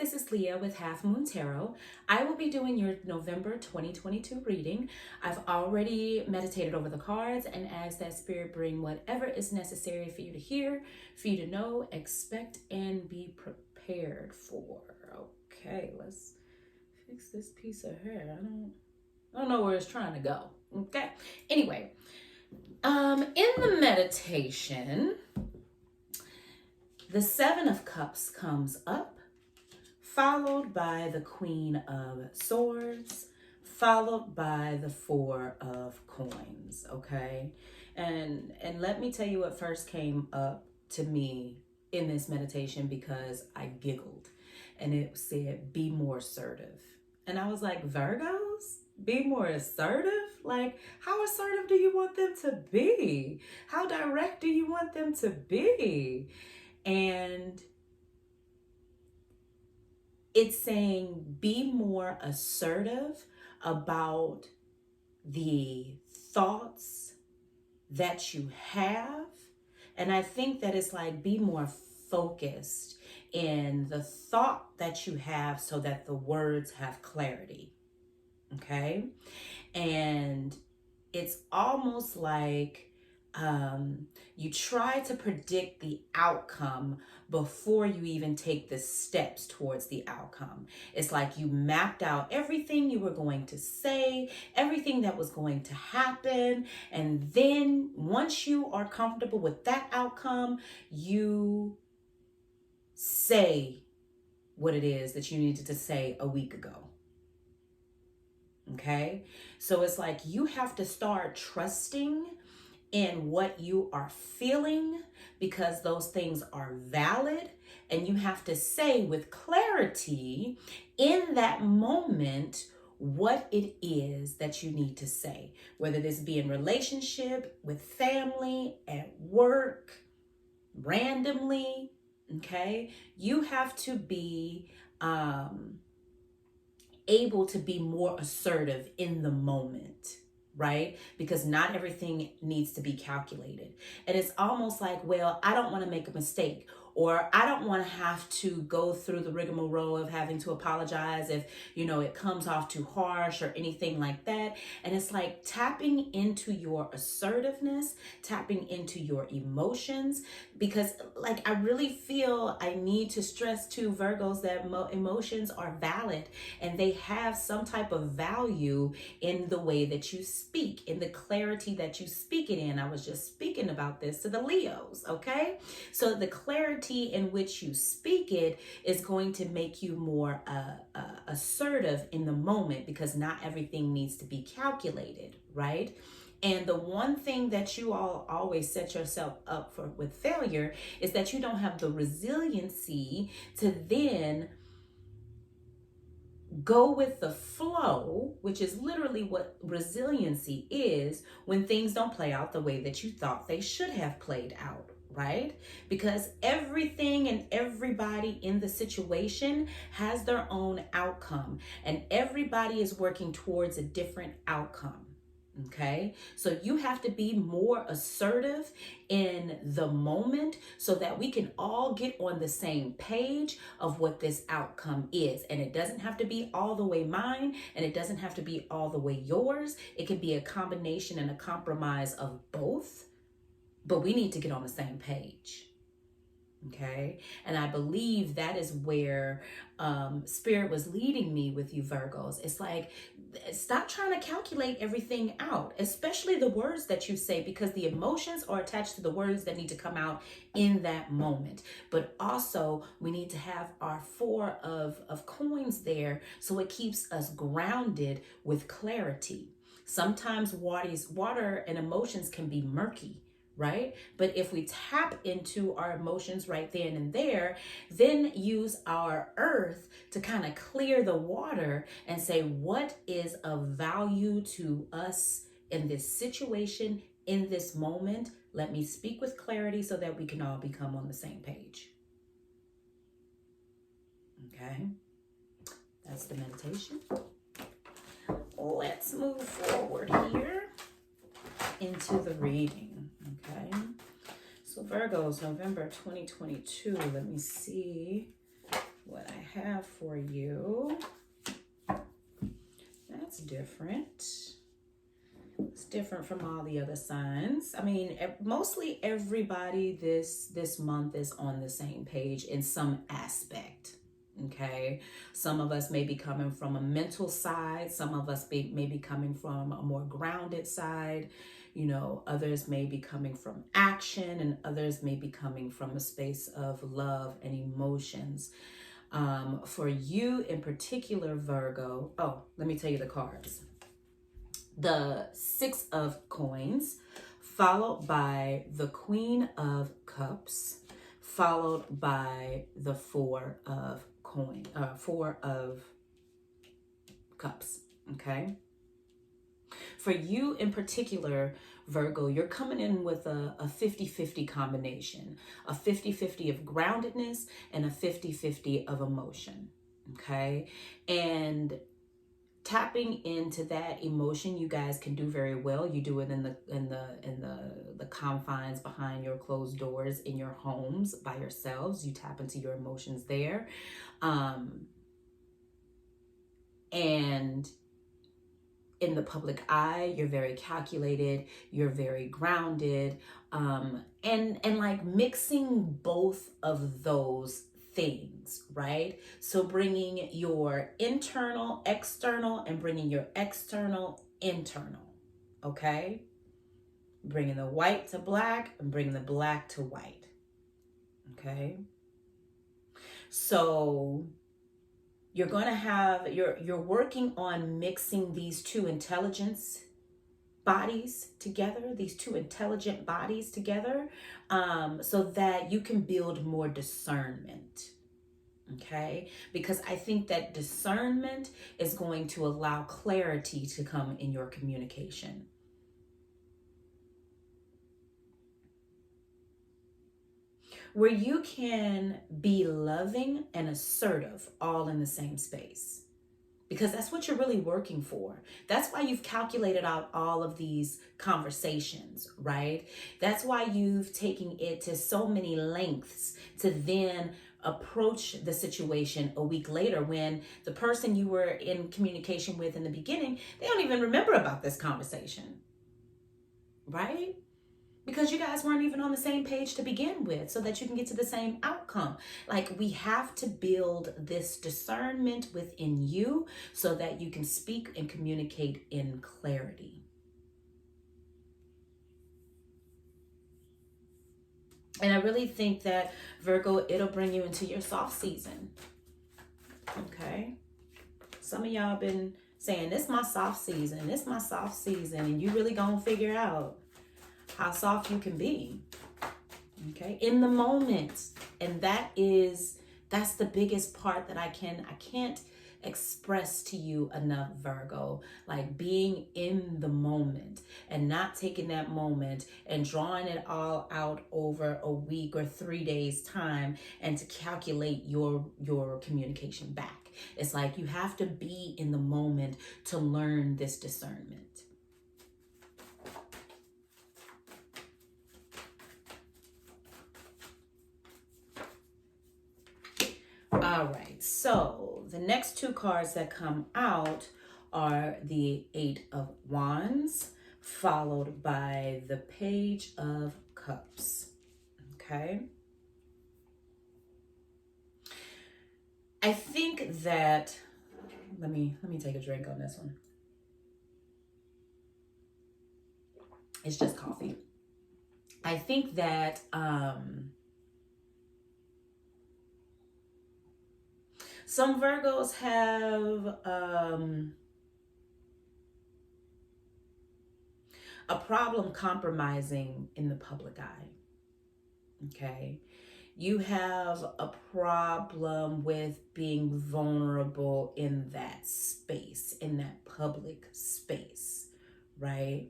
this is Leah with Half Moon Tarot. I will be doing your November 2022 reading. I've already meditated over the cards and asked that Spirit bring whatever is necessary for you to hear, for you to know, expect, and be prepared for. Okay, let's fix this piece of hair. I don't know where it's trying to go. Okay, anyway, in the meditation, the Seven of Cups comes up, followed by the Queen of Swords, followed by the Four of Coins, okay? And let me tell you what first came up to me in this meditation, because I giggled, and it said, be more assertive. And I was like, Virgos? Be more assertive? Like, how assertive do you want them to be? How direct do you want them to be? And it's saying be more assertive about the thoughts that you have. And I think that it's like be more focused in the thought that you have so that the words have clarity. Okay? And it's almost like you try to predict the outcome before you even take the steps towards the outcome. It's like you mapped out everything you were going to say, everything that was going to happen. And then once you are comfortable with that outcome, you say what it is that you needed to say a week ago. Okay? So it's like you have to start trusting in what you are feeling, because those things are valid, and you have to say with clarity in that moment what it is that you need to say, whether this be in relationship, with family, at work, randomly. Okay, you have to be able to be more assertive in the moment, right? Because not everything needs to be calculated. And it's almost like, well, I don't want to make a mistake, or I don't want to have to go through the rigmarole of having to apologize if, it comes off too harsh or anything like that. And it's like tapping into your assertiveness, tapping into your emotions, because like I really feel I need to stress to Virgos that emotions are valid, and they have some type of value in the way that you speak, in the clarity that you speak it in. I was just speaking about this to the Leos, okay? So the clarity in which you speak it is going to make you more assertive in the moment, because not everything needs to be calculated, right? And the one thing that you all always set yourself up for with failure is that you don't have the resiliency to then go with the flow, which is literally what resiliency is, when things don't play out the way that you thought they should have played out, right? Because everything and everybody in the situation has their own outcome, and everybody is working towards a different outcome. Okay, so you have to be more assertive in the moment so that we can all get on the same page of what this outcome is. And it doesn't have to be all the way mine, and it doesn't have to be all the way yours. It can be a combination and a compromise of both, but we need to get on the same page. Okay, and I believe that is where Spirit was leading me with you, Virgos. It's like, stop trying to calculate everything out, especially the words that you say, because the emotions are attached to the words that need to come out in that moment. But also, we need to have our Four of Coins there, so it keeps us grounded with clarity. Sometimes water and emotions can be murky, right? But if we tap into our emotions right then and there, then use our earth to kind of clear the water and say, what is of value to us in this situation, in this moment? Let me speak with clarity so that we can all become on the same page. Okay, that's the meditation. Let's move forward here into the reading. Okay, so Virgos, November 2022. Let me see what I have for you. That's different. It's different from all the other signs. I mean, mostly everybody this month is on the same page in some aspect. Okay, some of us may be coming from a mental side, some of us may be coming from a more grounded side, you know, others may be coming from action, and others may be coming from a space of love and emotions. For you in particular, Virgo, oh, let me tell you the cards. The Six of Coins, followed by the Queen of Cups, followed by the Four of Cups. Okay. For you in particular, Virgo, you're coming in with a 50-50 combination, a 50-50 of groundedness and a 50-50 of emotion. Okay. And tapping into that emotion, you guys can do very well. You do it in the confines behind your closed doors in your homes by yourselves. You tap into your emotions there, and in the public eye, you're very calculated. You're very grounded, and like mixing both of those things, right? So bringing your internal, external, and bringing your external, internal, okay? Bringing the white to black and bringing the black to white, okay? So you're going to have, you're working on mixing these two intelligence bodies together, these two intelligent bodies together, so that you can build more discernment. Okay, because I think that discernment is going to allow clarity to come in your communication. Where you can be loving and assertive all in the same space. Because that's what you're really working for. That's why you've calculated out all of these conversations, right? That's why you've taken it to so many lengths to then approach the situation a week later when the person you were in communication with in the beginning, they don't even remember about this conversation, right? Because you guys weren't even on the same page to begin with, so that you can get to the same outcome. Like, we have to build this discernment within you so that you can speak and communicate in clarity. And I really think that, Virgo, it'll bring you into your soft season. Okay? Some of y'all been saying, this my soft season, this my soft season, and you really gonna figure out how soft you can be, okay, in the moment. And that's the biggest part that I can't express to you enough, Virgo. Like, being in the moment and not taking that moment and drawing it all out over a week or 3 days time and to calculate your communication back. It's like you have to be in the moment to learn this discernment. All right, so the next two cards that come out are the Eight of Wands, followed by the Page of Cups. Okay. I think that, let me take a drink on this one. It's just coffee. I think that some Virgos have a problem compromising in the public eye. Okay. You have a problem with being vulnerable in that space, in that public space, right?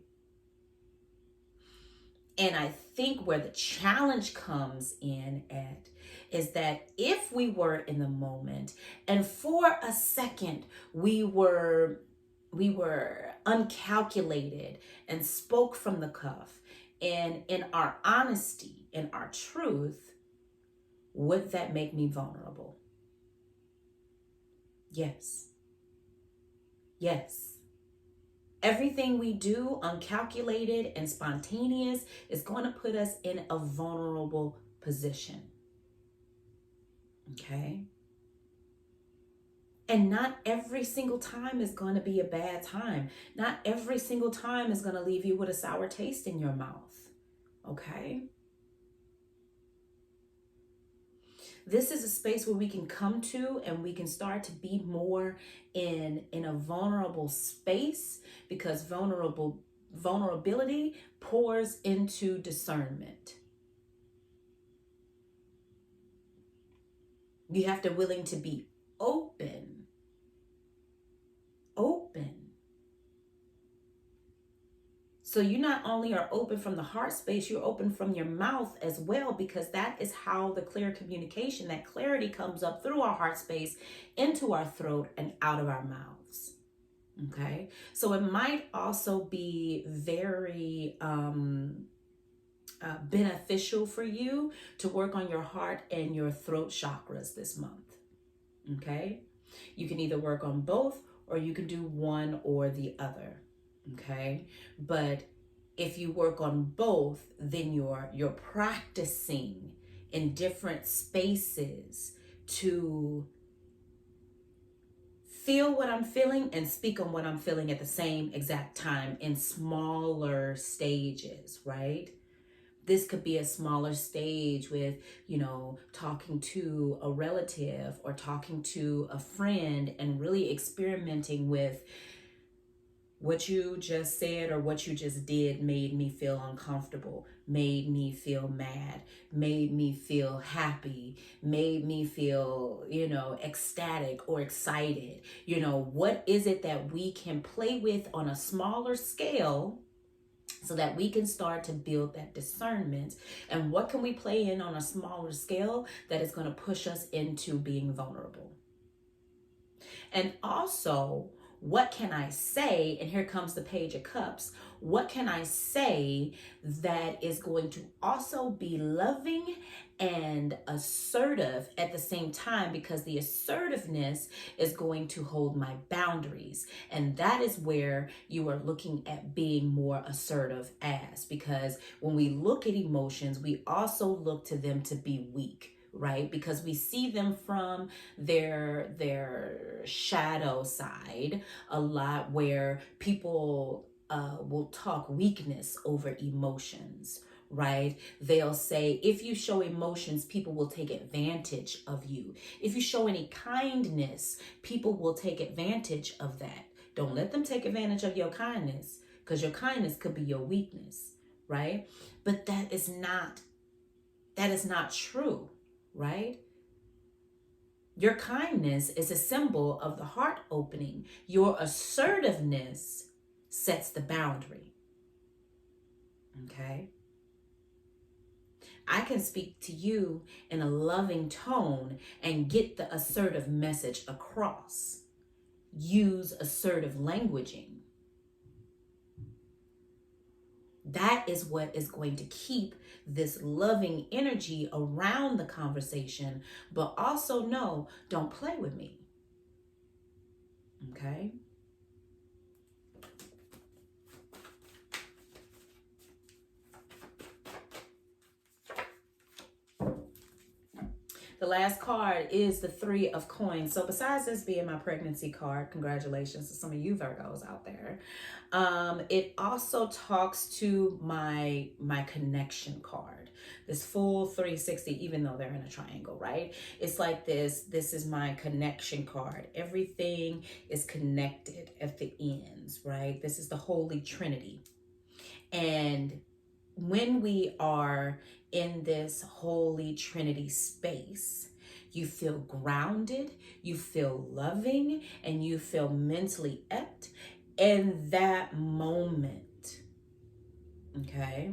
And I think where the challenge comes in at is that if we were in the moment and for a second we were uncalculated and spoke from the cuff, and in our honesty, in our truth, would that make me vulnerable? Yes. Yes. Everything we do, uncalculated and spontaneous, is going to put us in a vulnerable position. Okay? And not every single time is going to be a bad time. Not every single time is going to leave you with a sour taste in your mouth. Okay? This is a space where we can come to and we can start to be more in a vulnerable space, because vulnerability pours into discernment. You have to willing to be open. Open. So you not only are open from the heart space, you're open from your mouth as well, because that is how the clear communication, that clarity comes up through our heart space, into our throat and out of our mouths. Okay. So it might also be very beneficial for you to work on your heart and your throat chakras this month. Okay. You can either work on both, or you can do one or the other. Okay. But if you work on both, then you're practicing in different spaces to feel what I'm feeling and speak on what I'm feeling at the same exact time in smaller stages, right? This could be a smaller stage with, talking to a relative or talking to a friend and really experimenting with what you just said or what you just did made me feel uncomfortable, made me feel mad, made me feel happy, made me feel, ecstatic or excited. What is it that we can play with on a smaller scale, so that we can start to build that discernment? And what can we play in on a smaller scale that is going to push us into being vulnerable? And also, what can I say? And here comes the Page of Cups. What can I say that is going to also be loving and assertive at the same time? Because the assertiveness is going to hold my boundaries. And that is where you are looking at being more assertive as. Because when we look at emotions, we also look to them to be weak, right? Because we see them from their shadow side a lot, where people will talk weakness over emotions, right? They'll say, if you show emotions, people will take advantage of you. If you show any kindness, people will take advantage of that. Don't let them take advantage of your kindness, because your kindness could be your weakness, right? But that is not true, right? Your kindness is a symbol of the heart opening. Your assertiveness sets the boundary. Okay? I can speak to you in a loving tone and get the assertive message across. Use assertive languaging. That is what is going to keep this loving energy around the conversation, but also no, don't play with me. Okay? The last card is the Three of Coins. So besides this being my pregnancy card, congratulations to some of you Virgos out there. It also talks to my connection card. This full 360, even though they're in a triangle, right? It's like this is my connection card. Everything is connected at the ends, right? This is the Holy Trinity. And when we are in this Holy Trinity space, you feel grounded, you feel loving, and you feel mentally apt in that moment. Okay?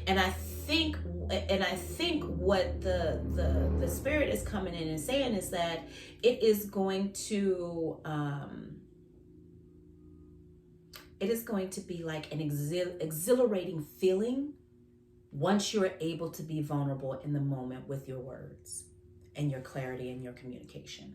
And I think what the spirit is coming in and saying is that it is going to be like an exhilarating feeling once you're able to be vulnerable in the moment with your words. and your clarity and your communication.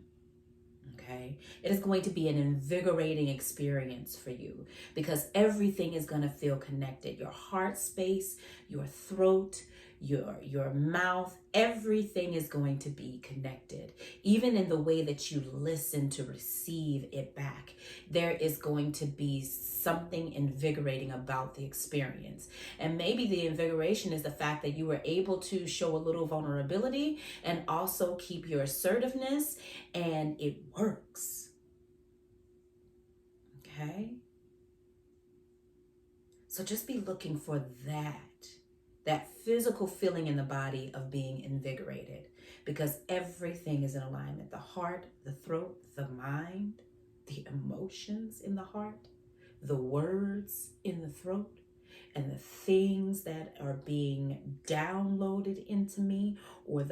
Okay, it is going to be an invigorating experience for you because everything is going to feel connected. Your heart space, your throat, your mouth, everything is going to be connected. Even in the way that you listen to receive it back, there is going to be something invigorating about the experience. And maybe the invigoration is the fact that you were able to show a little vulnerability and also keep your assertiveness, and it works. Okay? So just be looking for that physical feeling in the body of being invigorated, because everything is in alignment. The heart, the throat, the mind, the emotions in the heart, the words in the throat, and the things that are being downloaded into me, or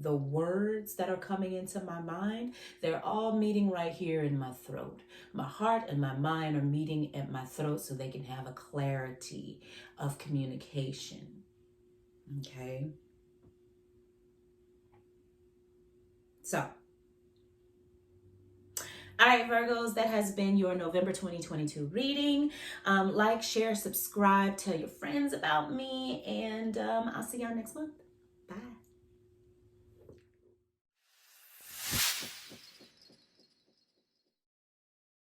the words that are coming into my mind, they're all meeting right here in my throat. My heart and my mind are meeting at my throat so they can have a clarity of communication. Okay? So, all right, Virgos, that has been your November 2022 reading. Like, share, subscribe, tell your friends about me, and I'll see y'all next month.